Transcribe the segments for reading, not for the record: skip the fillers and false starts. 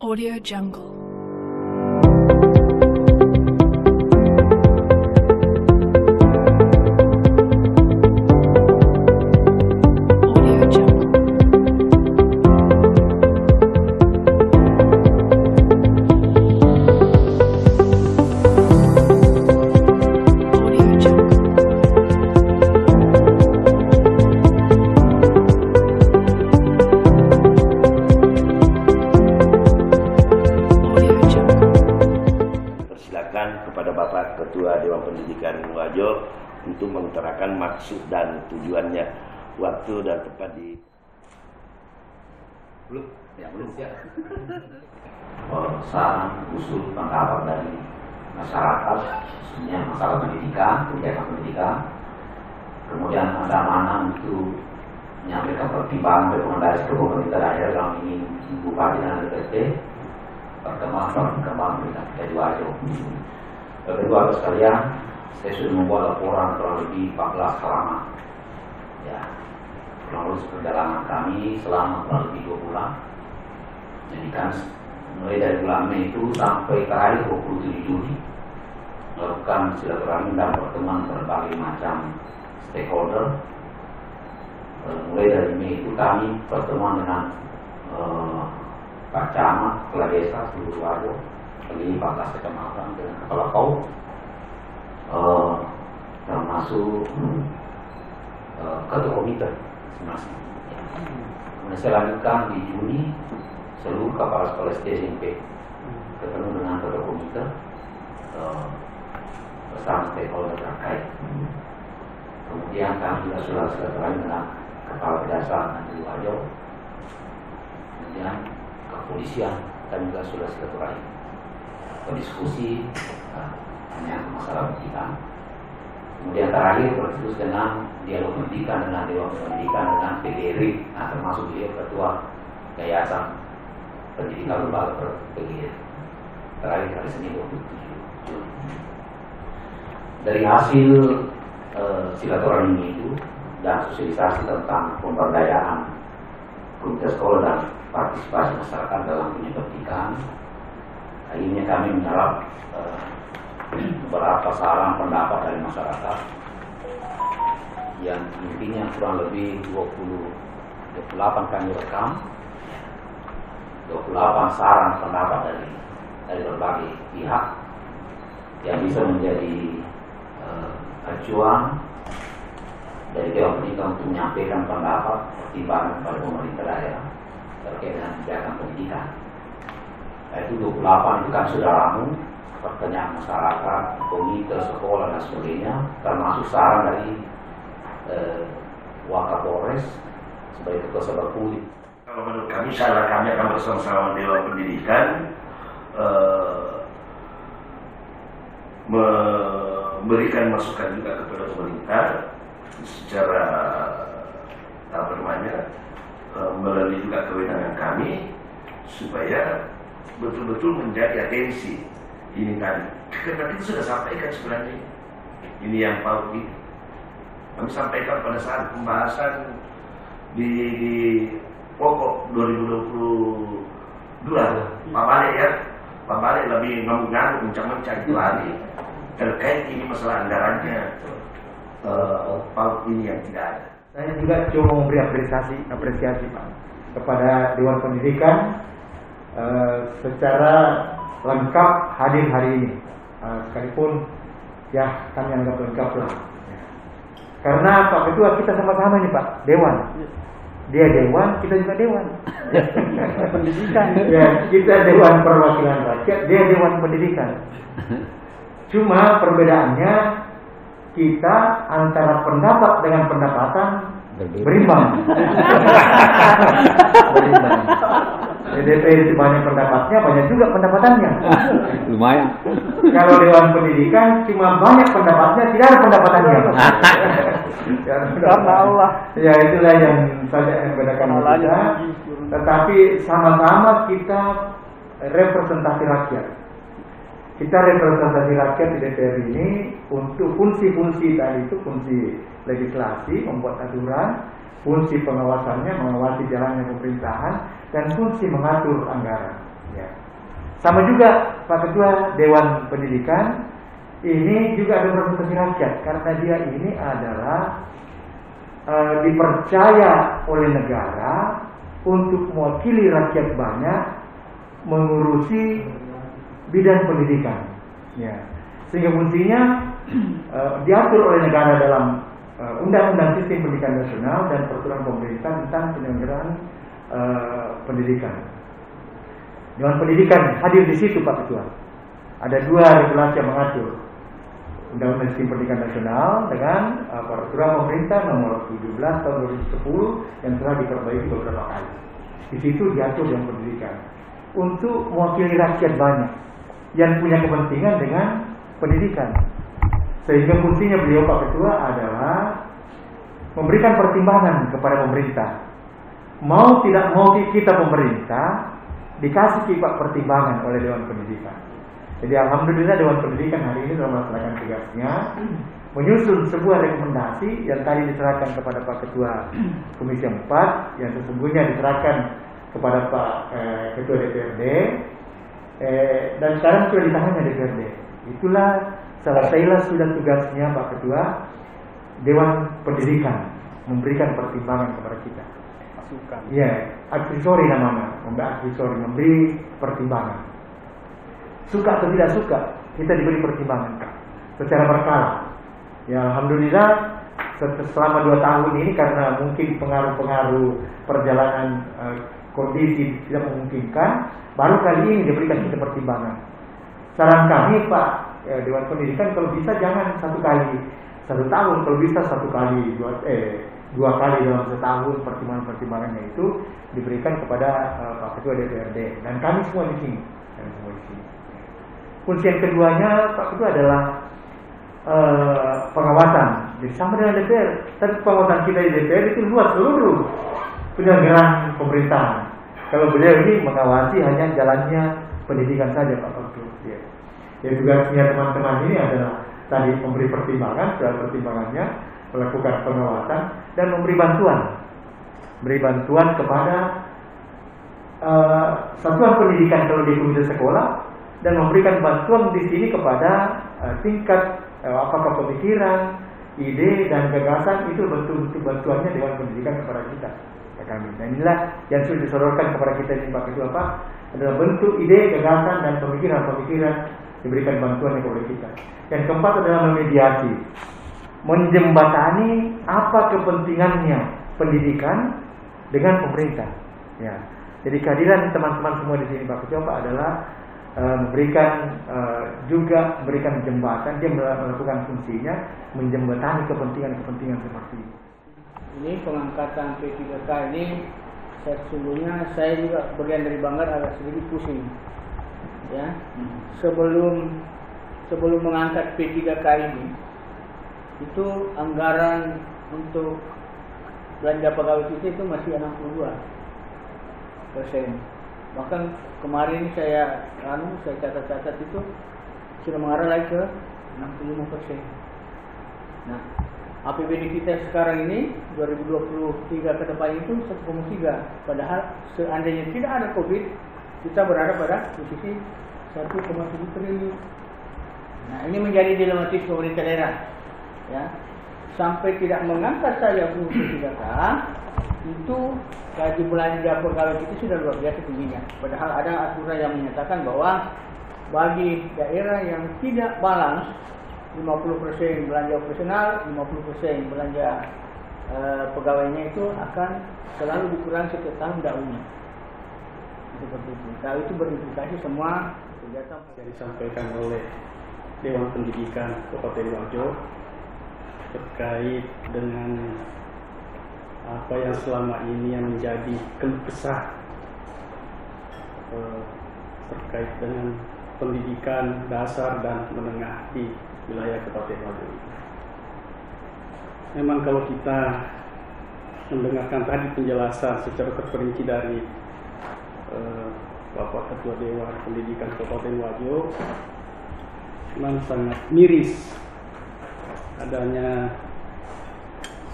Audio Jungle. Audio Jungle. Audio Jungle. Audio Jungle. Persilakan kepada Bapak Ketua Dewan Pendidikan Wajo untuk mengutarakan maksud dan tujuannya. Waktu dan tempat di belum siap. Saran usul pendapat dari masyarakat, khususnya masalah pendidikan, kebijakan pendidikan. Kemudian ada mana untuk menyampaikan pertimbangan rekomendasi ke pemerintah daerah dalam ini Bupati dan DPT perkembangan pendidikan di Wajo. Kedua sekalian, saya sudah membuat laporan kurang lebih 14 halaman. Ya, kronologis perjalanan kami selama kurang lebih 2 bulan. Jadi kan mulai dari bulan Mei itu sampai terakhir 27 Juli melakukan silaturahmi dan pertemuan berbagai macam stakeholder. Mulai dari Mei itu kami pertemuan dengan Pak Camat, Kepala Desa, seluruh Wajo, dari 14 kecamatan dengan Kepala Kau, termasuk ketua komite masing-masing. Kemudian saya lanjutkan di Juni seluruh kepala sekolah SD SMP ketemu dengan ketua komite bersama stakeholder terkait. Kemudian kami juga sudah silaturahmi dengan kepala pedesaan di Wajo. Kemudian kepolisian kami juga sudah silaturahmi berdiskusi menyangkut masalah pendidikan. Kemudian terakhir berterus dengan dialog pendidikan dengan Dewan Pendidikan dengan PGRI, termasuk beliau ketua Yayasan Pendidikan Lembaga PGRI. Terakhir hari Senin 27 Juli. Dari hasil silaturahmi itu dan sosialisasi tentang pemberdayaan komite sekolah dan partisipasi masyarakat dalam dunia pendidikan, akhirnya kami menyerap beberapa saran pendapat dari masyarakat yang intinya kurang lebih 28 kami rekam, 28 saran pendapat dari berbagai pihak yang bisa menjadi acuan dari Dewan Pendidikan untuk menyampaikan pendapat pertimbangan kepada pemerintah daerah terkait dengan kebijakan pendidikan. Itu 28 itu kan sudah ramu pertanyaan masyarakat, komite sekolah dan sebagainya, termasuk saran dari Wakapolres sebagai ketua Sabakuli. Kalau menurut kami, saran kami akan bersama-sama Dewan Pendidikan memberikan masukan juga kepada pemerintah secara melalui juga kewenangan kami supaya betul-betul menjadi atensi ini tadi. Karena kita sudah sampaikan sebenarnya ini yang PAUD ini. Kami sampaikan pada saat pembahasan di pokok 2022 Pak Balik ya. Pak Balik lebih ngamuk-ngamuk mencang-mencang itu hari terkait ini masalah anggarannya PAUD ini yang tidak ada. Saya juga cuma memberi apresiasi Pak kepada Dewan Pendidikan secara lengkap hadir hari ini, sekalipun ya kami anggap lengkap lah. Karena Pak Ketua kita sama-sama nih Pak, Dewan. Dia Dewan, kita juga Dewan. Pendidikan. Ya, kita Dewan Perwakilan Rakyat, dia Dewan Pendidikan. Cuma perbedaannya kita antara pendapat dengan pendapatan berimbang. Berimbang. DPR banyak pendapatnya, banyak juga pendapatannya. Lumayan. Kalau Dewan Pendidikan cuma banyak pendapatnya, tidak ada pendapatannya. Karena Allah. Ya itulah yang saja yang membedakan kita. Tetapi sama-sama kita representasi rakyat. Kita representasi rakyat di DPR ini untuk fungsi-fungsi tadi itu, fungsi legislasi, membuat aturan, fungsi pengawasannya, mengawasi jalannya pemerintahan, dan fungsi mengatur anggaran. Ya. Sama juga Pak Ketua Dewan Pendidikan ini juga ada representasi rakyat karena dia ini adalah dipercaya oleh negara untuk mewakili rakyat banyak mengurusi bidang pendidikan. Ya. Sehingga fungsinya diatur oleh negara dalam Undang-Undang Sistem Pendidikan Nasional dan Peraturan Pemerintah tentang penyelenggaraan pendidikan. Dewan Pendidikan hadir di situ Pak Ketua. Ada 2 regulasi yang mengatur Undang-Undang Sistem Pendidikan Nasional dengan Peraturan Pemerintah nomor 17 tahun 2010 yang telah diperbaiki beberapa kali. Di situ diatur Dewan Pendidikan untuk mewakili rakyat banyak yang punya kepentingan dengan pendidikan. Sehingga fungsinya beliau Pak Ketua adalah memberikan pertimbangan kepada pemerintah. Mau tidak mau kita pemerintah dikasih pertimbangan oleh Dewan Pendidikan. Jadi alhamdulillah Dewan Pendidikan hari ini dalam melaksanakan tugasnya menyusun sebuah rekomendasi yang tadi diserahkan kepada Pak Ketua Komisi 4 yang sesungguhnya diserahkan kepada Pak Ketua DPRD dan sekarang sudah di tangannya DPRD. Itulah selesailah sudah tugasnya Pak Ketua Dewan Pendidikan memberikan pertimbangan kepada kita. Masukan. Ya, advisory namanya, memberi pertimbangan. Suka atau tidak suka, kita diberi pertimbangan secara berkala. Ya alhamdulillah selama 2 tahun ini karena mungkin pengaruh-pengaruh perjalanan kondisi tidak memungkinkan, baru kali ini diberikan kita pertimbangan. Saran kami Pak Dewan Pendidikan kalau bisa jangan 1 kali 1 tahun, kalau bisa 1 kali 2 kali dalam setahun pertimbangannya itu diberikan kepada Pak Ketua DPRD dan kami semua di sini. Fungsi yang keduanya Pak Ketua adalah pengawasan. Jadi sama dengan DPR, tapi pengawasan kita di DPR itu luas seluruh penyelenggaraan pemerintahan. Kalau beliau ini mengawasi hanya jalannya pendidikan saja Pak Ketua. Ya tugasnya teman-teman ini adalah tadi memberi pertimbangan, setelah pertimbangannya melakukan pengawasan dan memberi bantuan kepada satuan pendidikan kalau di komite sekolah dan memberikan bantuan di sini kepada tingkat apakah pemikiran, ide dan gagasan itu bentuk bantuannya Dewan Pendidikan kepada kita, kami. Nah inilah yang sudah disodorkan kepada kita ini Pak Ketua Pak adalah bentuk ide, gagasan dan pemikiran diberikan bantuan kepada kita. Yang keempat adalah memediasi, menjembatani apa kepentingannya pendidikan dengan pemerintah. Ya. Jadi kehadiran teman-teman semua di sini Pak Ketua Pak adalah memberikan jembatan. Dia melakukan fungsinya menjembatani kepentingan seperti ini. Ini pengangkatan P3K ini sesungguhnya saya juga bagian dari Banggar agak sedikit pusing. Ya, sebelum mengangkat P3K ini itu anggaran untuk belanja pegawai kita itu masih 62%. Bahkan kemarin saya catat itu sudah mengarah lagi ke 65%. Nah, APBD kita sekarang ini 2023 ke depan itu 1,3. Padahal seandainya tidak ada Covid, kita berada pada posisi 1,7 triliun. Nah, ini menjadi dilematis pemerintah daerah. Ya, sampai tidak mengangkat saja P3K itu gaji belanja pegawai kita sudah luar biasa tingginya. Padahal ada aturan yang menyatakan bahwa bagi daerah yang tidak balance 50% belanja operasional, 50% belanja pegawainya itu akan selalu dikurangi setiap tahun daunnya. Seperti itu. Kalau itu berimplikasi semua kegiatan yang disampaikan oleh Dewan Pendidikan Kabupaten Wajo terkait dengan apa yang selama ini yang menjadi keluh kesah terkait dengan pendidikan dasar dan menengah di wilayah Kabupaten Wajo. Memang kalau kita mendengarkan tadi penjelasan secara terperinci dari Bapak Ketua Dewan Pendidikan Kabupaten Wajo, memang sangat miris adanya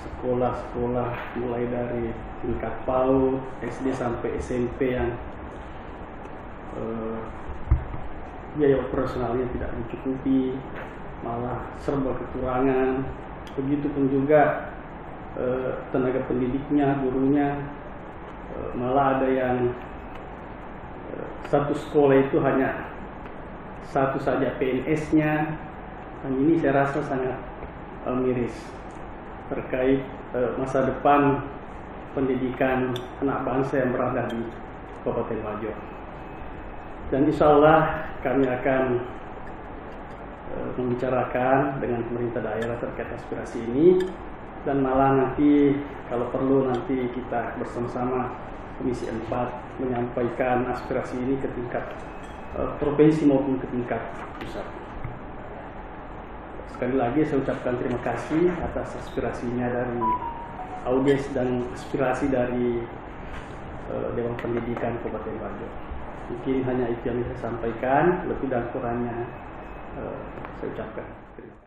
sekolah-sekolah mulai dari tingkat PAUD, SD sampai SMP yang biaya operasionalnya tidak mencukupi, malah serba kekurangan. Begitupun juga tenaga pendidiknya, gurunya, malah ada yang satu sekolah itu hanya satu saja PNS-nya. Dan ini saya rasa sangat miris terkait masa depan pendidikan anak bangsa yang berada di Kabupaten Wajo. Dan insya Allah kami akan membicarakan dengan pemerintah daerah terkait aspirasi ini, dan malah nanti kalau perlu nanti kita bersama-sama Komisi 4 menyampaikan aspirasi ini ke tingkat provinsi maupun ke tingkat pusat. Sekali lagi saya ucapkan terima kasih atas aspirasinya dari audiens dan aspirasi dari Dewan Pendidikan Kabupaten Wajo. Mungkin hanya itu yang saya sampaikan, lebih dan kurangnya saya ucapkan terima kasih.